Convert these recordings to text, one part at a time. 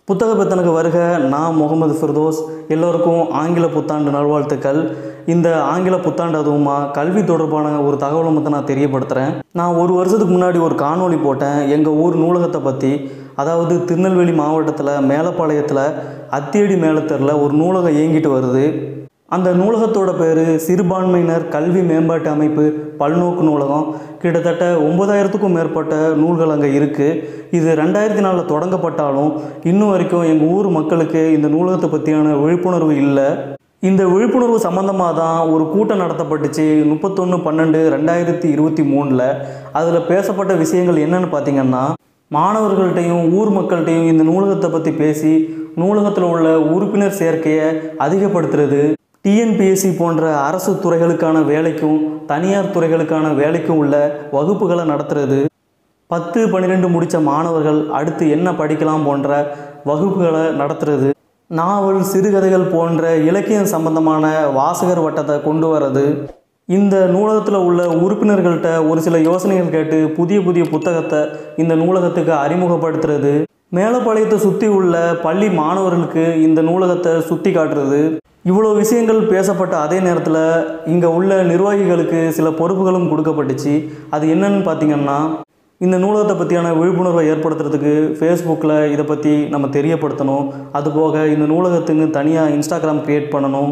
புத்தக பித்தனுக்கு வருக. நான் முகமது ஃபிர்தோஸ். எல்லோருக்கும் ஆங்கில புத்தாண்டு நல்வாழ்த்துக்கள். இந்த ஆங்கில புத்தாண்டு அதுவுமா கல்வி தொடர்பான ஒரு தகவலை மட்டும் நான் தெரியப்படுத்துகிறேன். நான் ஒரு வருஷத்துக்கு முன்னாடி ஒரு காணொளி போட்டேன் எங்கள் ஊர் நூலகத்தை பற்றி. அதாவது திருநெல்வேலி மாவட்டத்தில் மேலப்பாளையத்தில் அத்தியடி மேலத்தெருவில் ஒரு நூலகம் இயங்கிட்டு வருது. அந்த நூலகத்தோட பேர் சிறுபான்மையினர் கல்வி மேம்பாட்டு அமைப்பு பல்நோக்கு நூலகம். கிட்டத்தட்ட 9000க்கும் மேற்பட்ட நூல்கள் அங்கே இருக்குது. இது 2004 தொடங்கப்பட்டாலும் இன்னும் வரைக்கும் எங்கள் ஊர் மக்களுக்கு இந்த நூலகத்தை பற்றியான விழிப்புணர்வு இல்லை. இந்த விழிப்புணர்வு சம்மந்தமாக தான் ஒரு கூட்டம் நடத்தப்பட்டுச்சு 31/12/2023. அதில் பேசப்பட்ட விஷயங்கள் என்னென்னு பார்த்திங்கன்னா, மாணவர்கள்ட்டையும் ஊர் மக்கள்கிட்டையும் இந்த நூலகத்தை பற்றி பேசி நூலகத்தில் உள்ள உறுப்பினர் சேர்க்கையை அதிகப்படுத்துறது, டிஎன்பிஎஸ்சி போன்ற அரசு துறைகளுக்கான வேலைக்கும் தனியார் துறைகளுக்கான வேலைக்கும் உள்ள வகுப்புகளை நடத்துறது, 10-12 முடித்த மாணவர்கள் அடுத்து என்ன படிக்கலாம் போன்ற வகுப்புகளை நடத்துறது, நாவல் சிறுகதைகள் போன்ற இலக்கியம் சம்பந்தமான வாசகர் வட்டத்தை கொண்டு வர்றது, இந்த நூலகத்தில் உள்ள உறுப்பினர்கள்ட்ட ஒரு சில யோசனைகள் கேட்டு புதிய புதிய புத்தகத்தை இந்த நூலகத்துக்கு அறிமுகப்படுத்துறது, மேலப்பாளையத்தை சுற்றி உள்ள பள்ளி மாணவர்களுக்கு இந்த நூலகத்தை சுற்றி காட்டுறது. இவ்வளோ விஷயங்கள் பேசப்பட்ட அதே நேரத்தில் இங்கே உள்ள நிர்வாகிகளுக்கு சில பொறுப்புகளும் கொடுக்கப்பட்டுச்சு. அது என்னன்னு பார்த்திங்கன்னா, இந்த நூலகத்தை பற்றியான விழிப்புணர்வை ஏற்படுத்துறதுக்கு ஃபேஸ்புக்கில் இதை பற்றி நம்ம தெரியப்படுத்தணும். அதுபோக இந்த நூலகத்துக்கு தனியாக இன்ஸ்டாகிராம் க்ரியேட் பண்ணணும்.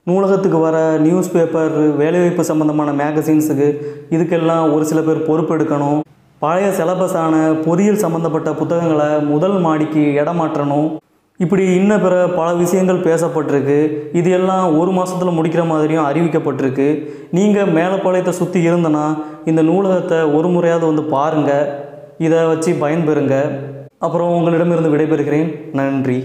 நூலகத்துக்கு வர நியூஸ் பேப்பர், வேலைவாய்ப்பு சம்மந்தமான மேகசின்ஸுக்கு இதுக்கெல்லாம் ஒரு சில பேர் பொறுப்பெடுக்கணும். பழைய சிலபஸான பொறியியல் சம்மந்தப்பட்ட புத்தகங்களை முதல் மாடிக்கு இடமாற்றணும். இப்படி இன்ன பிற பல விஷயங்கள் பேசப்பட்டிருக்கு. இது எல்லாம் ஒரு மாதத்தில் முடிக்கிற மாதிரியும் அறிவிக்கப்பட்டிருக்கு. நீங்கள் மேலப்பாளையத்தை சுற்றி இருந்தனா இந்த நூலகத்தை ஒரு முறையாவது வந்து பாருங்கள். இதை வச்சு பயன்பெறுங்க. அப்புறம் உங்களிடமிருந்து விடைபெறுகிறேன். நன்றி.